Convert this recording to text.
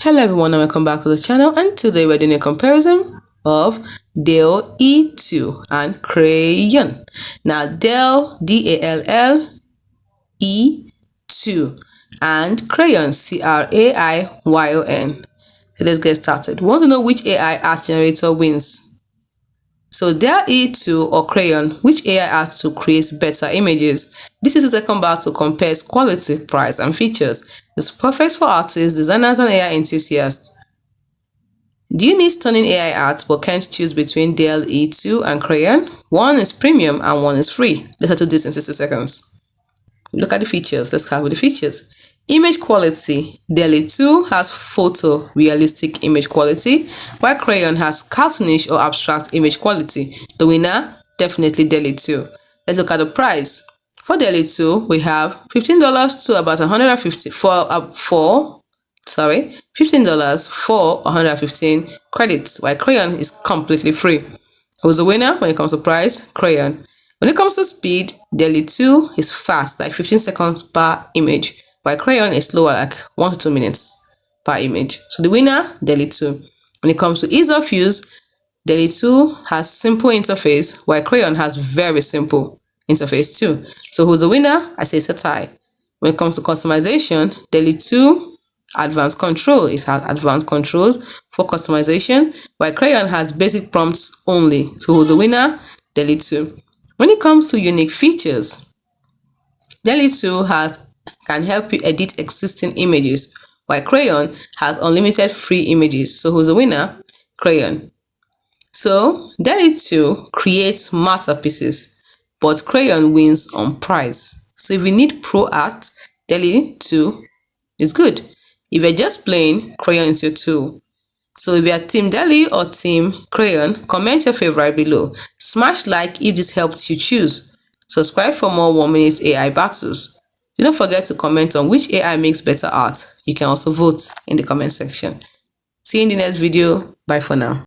Hello everyone and welcome back to the channel, and today we're doing a comparison of DALL-E 2 and Craiyon. Now DALL-E 2 and Craiyon Craiyon. So let's get started. We want to know which AI art generator wins. So DALL-E 2 or Craiyon, which AI art to create better images? This is the second battle to compare quality, price, and features. It's perfect for artists, designers, and AI enthusiasts. Do you need stunning AI art but can't choose between DALL-E 2 and Craiyon? One is premium and one is free. Let's do this in 60 seconds. Look at the features. Let's start with the features. Image quality. DALL-E 2 has photorealistic image quality, while Craiyon has cartoonish or abstract image quality. The winner, definitely DALL-E 2. Let's look at the price. For DALL-E 2, we have $15 to about $150 $15 for 115 credits, while Craiyon is completely free. Who's the winner when it comes to price? Craiyon. When it comes to speed, DALL-E 2 is fast, like 15 seconds per image, while Craiyon is slower, like 1 to 2 minutes per image. So the winner, DALL-E 2. When it comes to ease of use, DALL-E 2 has simple interface, while Craiyon has very simple interface too. So who's the winner? I say it's a tie. When it comes to customization, DALL-E 2 advanced control. It has advanced controls for customization, while Craiyon has basic prompts only. So who's the winner? DALL-E 2. When it comes to unique features, DALL-E 2 can help you edit existing images, while Craiyon has unlimited free images. So who's the winner? Craiyon. So DALL-E 2 creates masterpieces, but Craiyon wins on price. So if you need pro art, DALL-E 2 is good. If you're just playing, Craiyon is your tool. So if you're team DALL-E or team Craiyon, comment your favorite below. Smash like if this helps you choose. Subscribe for more 1-minute AI battles. Do not forget to comment on which AI makes better art. You can also vote in the comment section. See you in the next video. Bye for now.